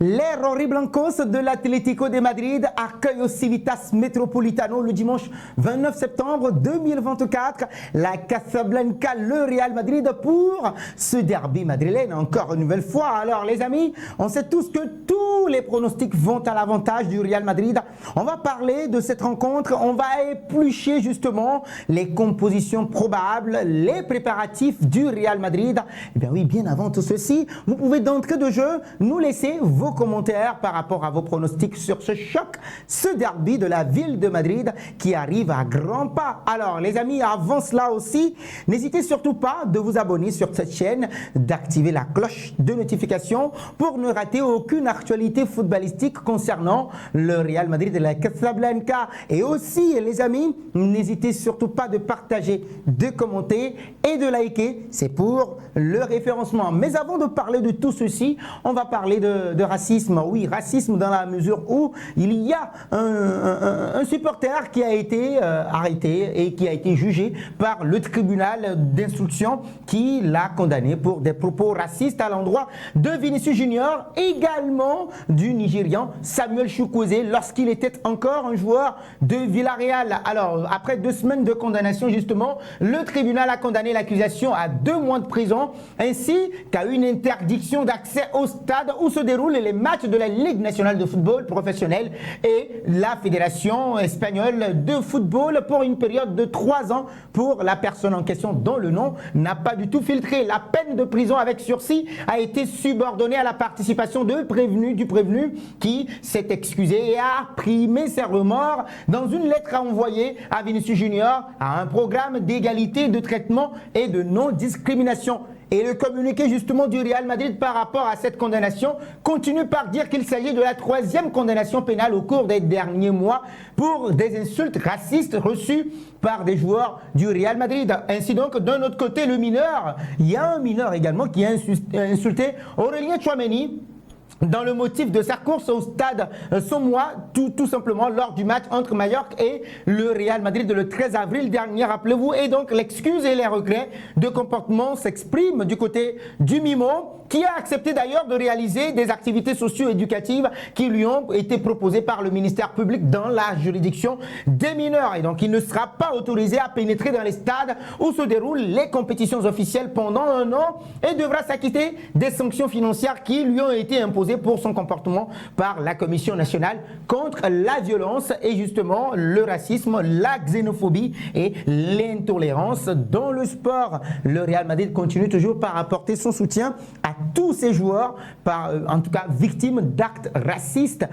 Les Rojiblancos de l'Atlético de Madrid accueillent au Civitas Metropolitano le dimanche 29 septembre 2024 la Casablanca, le Real Madrid pour ce derby madrilène encore une nouvelle fois. Alors les amis, on sait tous que tous les pronostics vont à l'avantage du Real Madrid. On va parler de cette rencontre, on va éplucher justement les compositions probables, les préparatifs du Real Madrid. Et bien oui, bien avant tout ceci, vous pouvez d'entrée de jeu nous laisser vos commentaires par rapport à vos pronostics sur ce choc, ce derby de la ville de Madrid qui arrive à grands pas. Alors les amis, avant cela aussi, n'hésitez surtout pas de vous abonner sur cette chaîne, d'activer la cloche de notification pour ne rater aucune actualité footballistique concernant le Real Madrid et la Casablanca. Et aussi les amis, n'hésitez surtout pas de partager, de commenter et de liker, c'est pour le référencement. Mais avant de parler de tout ceci, on va parler de racisme. Oui, racisme dans la mesure où il y a un supporter qui a été arrêté et qui a été jugé par le tribunal d'instruction qui l'a condamné pour des propos racistes à l'endroit de Vinicius Junior, également du Nigérian Samuel Chukwueze lorsqu'il était encore un joueur de Villarreal. Alors, après 2 semaines de condamnation, justement, le tribunal a condamné l'accusation à 2 mois de prison ainsi qu'à une interdiction d'accès au stade où se déroulent les matchs de la Ligue nationale de football professionnel et la Fédération espagnole de football pour une période de 3 ans pour la personne en question dont le nom n'a pas du tout filtré. La peine de prison avec sursis a été subordonnée à la participation du prévenu qui s'est excusé et a primé ses remords dans une lettre envoyée à Vinicius Junior à un programme d'égalité de traitement et de non-discrimination. Et le communiqué justement du Real Madrid par rapport à cette condamnation continue par dire qu'il s'agit de la 3e condamnation pénale au cours des derniers mois pour des insultes racistes reçues par des joueurs du Real Madrid. Ainsi donc, d'un autre côté, le mineur, il y a un mineur également qui a insulté Aurélien Tchouaméni dans le motif de sa course au stade Sommois, tout simplement lors du match entre Mallorca et le Real Madrid le 13 avril dernier, rappelez-vous. Et donc l'excuse et les regrets de comportement s'expriment du côté du Mimo, qui a accepté d'ailleurs de réaliser des activités socio-éducatives qui lui ont été proposées par le ministère public dans la juridiction des mineurs. Et donc il ne sera pas autorisé à pénétrer dans les stades où se déroulent les compétitions officielles pendant 1 an et devra s'acquitter des sanctions financières qui lui ont été imposées pour son comportement par la Commission nationale contre la violence et justement le racisme, la xénophobie et l'intolérance dans le sport. Le Real Madrid continue toujours par apporter son soutien à tous ces joueurs, en tout cas victimes d'actes racistes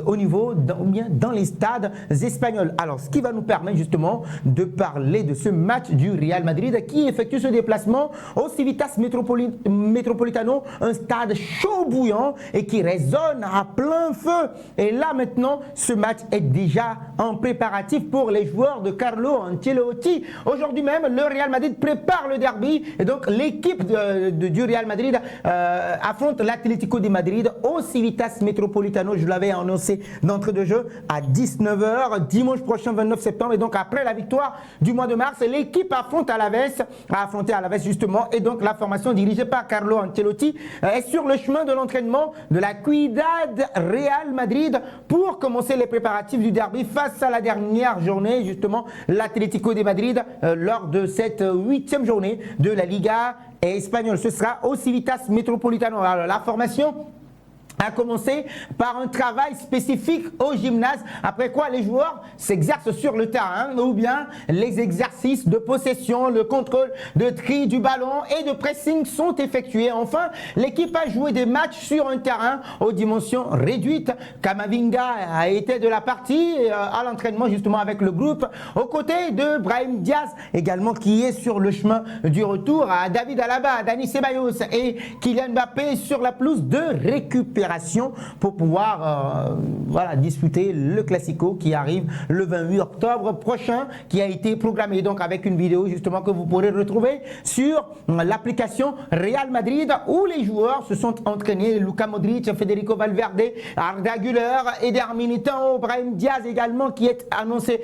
au niveau, dans les stades espagnols. Alors, ce qui va nous permettre justement de parler de ce match du Real Madrid qui effectue ce déplacement au Civitas Metropolitano, un stade chaud bouillant et qui résonne à plein feu. Et là maintenant, ce match est déjà en préparatif pour les joueurs de Carlo Ancelotti. Aujourd'hui même, le Real Madrid prépare le derby et donc l'équipe du Real Madrid affronte l'Atlético de Madrid au Civitas Metropolitano. Je l'avais annoncé d'entrée de jeu à 19 h dimanche prochain 29 septembre. Et donc après la victoire du mois de mars, l'équipe affronté Alaves justement. Et donc la formation dirigée par Carlo Ancelotti est sur le chemin de l'entraînement de la Ciudad Real Madrid pour commencer les préparatifs du derby face à la dernière journée, justement l'Atlético de Madrid, lors de cette 8e journée de la Liga espagnole. Ce sera au Civitas Metropolitano. Alors, la formation a commencé par un travail spécifique au gymnase, après quoi les joueurs s'exercent sur le terrain ou bien les exercices de possession, le contrôle de tri du ballon et de pressing sont effectués. Enfin, l'équipe a joué des matchs sur un terrain aux dimensions réduites. Camavinga a été de la partie à l'entraînement justement avec le groupe, aux côtés de Brahim Diaz également qui est sur le chemin du retour, à David Alaba, Dani Ceballos et Kylian Mbappé sur la pelouse de récupération pour pouvoir disputer le Classico qui arrive le 28 octobre prochain, qui a été programmé donc avec une vidéo justement que vous pourrez retrouver sur l'application Real Madrid où les joueurs se sont entraînés. Luka Modric, Federico Valverde, Arda Güler, Eder Militão, Brahim Diaz également qui est annoncé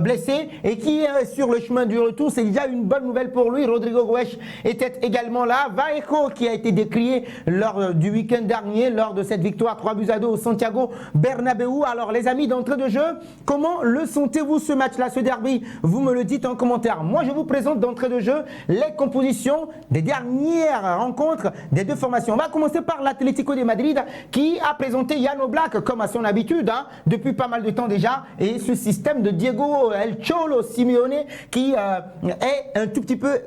blessé et qui est sur le chemin du retour. C'est déjà une bonne nouvelle pour lui. Rodrigo Goes était également là. Vallejo qui a été décrié lors du week-end dernier lors de cette victoire 3-2 au Santiago Bernabéu. Alors les amis, d'entrée de jeu, comment le sentez-vous ce match-là, ce derby? Vous me le dites en commentaire. Moi, je vous présente d'entrée de jeu les compositions des dernières rencontres des deux formations. On va commencer par l'Atlético de Madrid qui a présenté Jan Oblak comme à son habitude depuis pas mal de temps déjà, et ce système de Diego El Cholo Simeone qui est un tout petit peu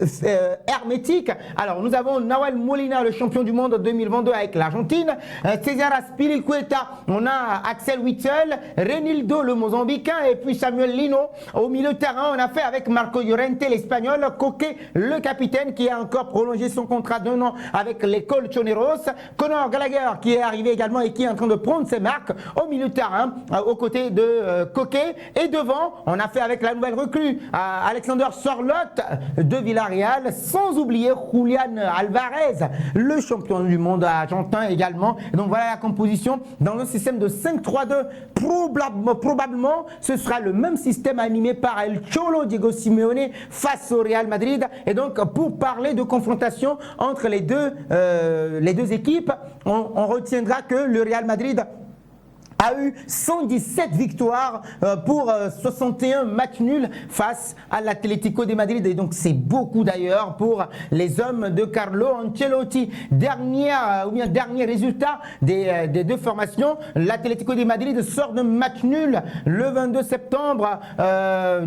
hermétique. Alors nous avons Nahuel Molina, le champion du monde 2022 avec l'Argentine, César Azpilicueta, on a Axel Witsel, Renildo le Mozambicain et puis Samuel Lino. Au milieu de terrain, on a fait avec Marco Llorente l'Espagnol, Coque le capitaine qui a encore prolongé son contrat d'1 an avec les Colchoneros, Conor Gallagher qui est arrivé également et qui est en train de prendre ses marques au milieu de terrain aux côtés de Coque, et devant on a fait avec la nouvelle recrue Alexander Sorloth de Villarreal, sans oublier Julian Alvarez, le champion du monde argentin également. Donc voilà la composition dans un système de 5-3-2. Probablement ce sera le même système animé par El Cholo Diego Simeone face au Real Madrid. Et donc pour parler de confrontation entre les deux équipes, on retiendra que le Real Madrid a eu 117 victoires pour 61 matchs nuls face à l'Atlético de Madrid. Et donc c'est beaucoup d'ailleurs pour les hommes de Carlo Ancelotti. Dernier résultat des deux formations, l'Atlético de Madrid sort de match nul le 22 septembre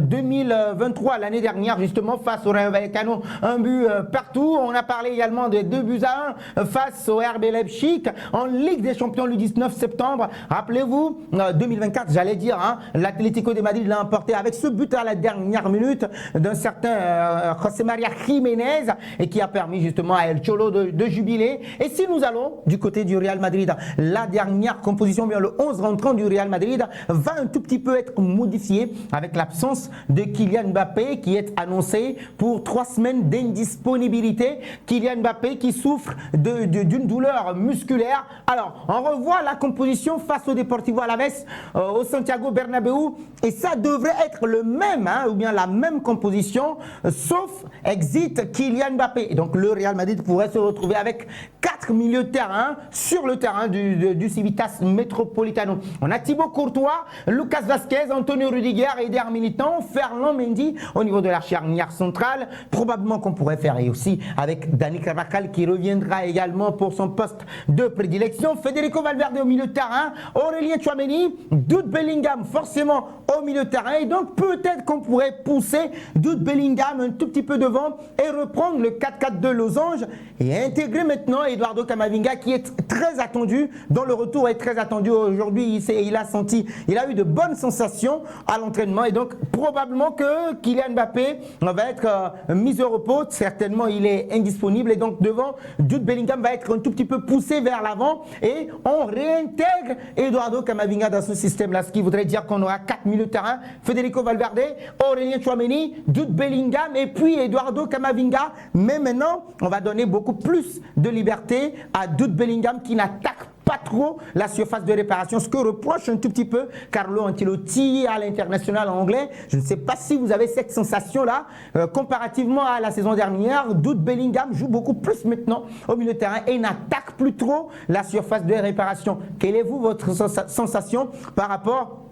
2023, l'année dernière justement, face au Rayo Vallecano, un but partout. On a parlé également des 2-1 face au RB Leipzig en Ligue des Champions le 19 septembre. Rappelez-vous, 2024, j'allais dire, l'Atlético de Madrid l'a emporté avec ce but à la dernière minute d'un certain José María Jiménez, et qui a permis justement à El Cholo de jubiler. Et si nous allons du côté du Real Madrid, la dernière composition, bien le 11 rentrant du Real Madrid va un tout petit peu être modifié avec l'absence de Kylian Mbappé qui est annoncé pour 3 semaines d'indisponibilité. Kylian Mbappé qui souffre d'une douleur musculaire. Alors on revoit la composition face au Deportivo Alaves au Santiago Bernabéu, et ça devrait être le même, ou bien la même composition, sauf exit Kylian Mbappé. Et donc le Real Madrid pourrait se retrouver avec 4 milieux de terrain sur le terrain du Civitas Metropolitano. On a Thibaut Courtois, Lucas Vazquez, Antonio Rudiger, Eder Militão, Ferland Mendy au niveau de la charnière centrale. Probablement qu'on pourrait faire, et aussi avec Dani Carvajal qui reviendra également pour son poste de prédilection, Federico Valverde au milieu de terrain, Aurélien Tchouaméni, Jude Bellingham forcément au milieu de terrain, et donc peut-être qu'on pourrait pousser Jude Bellingham un tout petit peu devant et reprendre le 4-4 de Losange et intégrer maintenant Eduardo Camavinga qui est très attendu, dont le retour est très attendu aujourd'hui. Il a eu de bonnes sensations à l'entraînement, et donc probablement que Kylian Mbappé va être mis au repos. Certainement il est indisponible, et donc devant Jude Bellingham va être un tout petit peu poussé vers l'avant, et on réintègre Eduardo Camavinga dans ce système-là, ce qui voudrait dire qu'on aura 4 milieux de terrain, Federico Valverde, Aurélien Tchouaméni, Jude Bellingham et puis Eduardo Camavinga. Mais maintenant, on va donner beaucoup plus de liberté à Jude Bellingham qui n'attaque pas trop la surface de réparation, ce que reproche un tout petit peu Carlo Ancelotti à l'international anglais. Je ne sais pas si vous avez cette sensation-là, comparativement à la saison dernière. Jude Bellingham joue beaucoup plus maintenant au milieu de terrain et n'attaque plus trop la surface de réparation. Quelle est votre sensation par rapport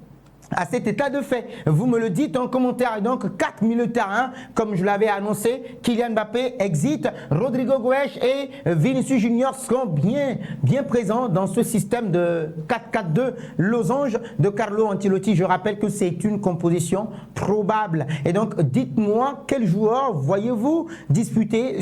à cet état de fait? Vous me le dites en commentaire. Et donc 4 milieux de terrain, comme je l'avais annoncé. Kylian Mbappé exit, Rodrigo Goes et Vinicius Junior seront bien présents dans ce système de 4-4-2 losange de Carlo Ancelotti. Je rappelle que c'est une composition probable. Et donc dites-moi quel joueur voyez-vous disputer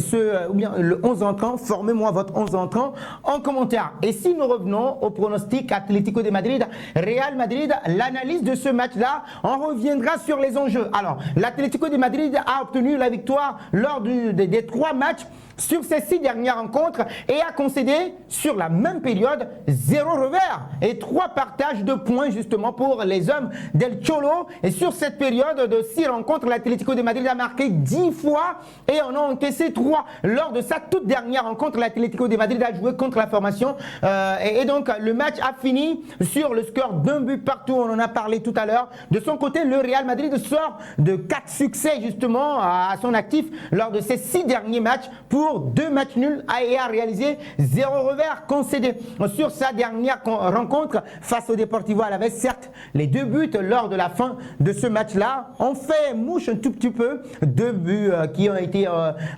le 11 entrant. Formez-moi votre 11 entrant en commentaire. Et si nous revenons au pronostic Atlético de Madrid, Real Madrid, l'analyse de ce match-là, on reviendra sur les enjeux. Alors, l'Atlético de Madrid a obtenu la victoire lors des 3 matchs sur ces 6 dernières rencontres et a concédé sur la même période 0 revers et 3 partages de points justement pour les hommes del Cholo. Et sur cette période de 6 rencontres, l'Atlético de Madrid a marqué 10 fois et en a encaissé 3. Lors de sa toute dernière rencontre, l'Atlético de Madrid a joué contre la formation et donc le match a fini sur le score d'un but partout. On en a parlé tout à l'heure. De son côté, le Real Madrid sort de 4 succès justement à son actif lors de ces 6 derniers matchs pour tour, 2 matchs nuls et a réalisé 0 revers concédé sur sa dernière rencontre face au Deportivo Alavés. Certes, les 2 buts lors de la fin de ce match-là ont fait mouche un tout petit peu. 2 buts qui ont été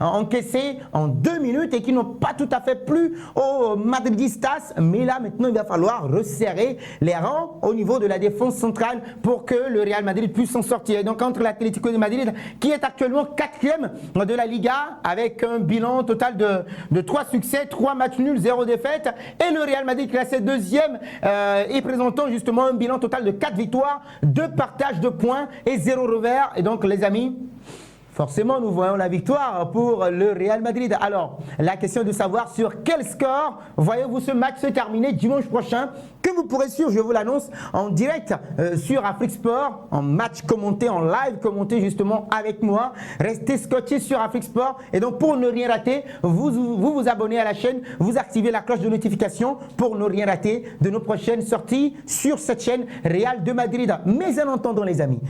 encaissés en 2 minutes et qui n'ont pas tout à fait plu aux Madridistas. Mais là, maintenant, il va falloir resserrer les rangs au niveau de la défense centrale pour que le Real Madrid puisse s'en sortir. Et donc, entre l'Atlético de Madrid, qui est actuellement 4e de la Liga, avec un bilan total de 3 succès, 3 matchs nuls, 0 défaite, et le Real Madrid classé 2e et présentant justement un bilan total de 4 victoires, 2 partages de points et 0 revers. Et donc, les amis, forcément, nous voyons la victoire pour le Real Madrid. Alors, la question est de savoir sur quel score voyez-vous ce match se terminer dimanche prochain, que vous pourrez suivre, je vous l'annonce, en direct sur Afrique Sport, en match commenté, en live commenté justement avec moi. Restez scotchés sur Afrique Sport. Et donc, pour ne rien rater, vous abonnez à la chaîne, vous activez la cloche de notification pour ne rien rater de nos prochaines sorties sur cette chaîne Real de Madrid. Mais en attendant, les amis,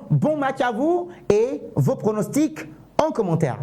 bon match à vous et vos pronostics en commentaire.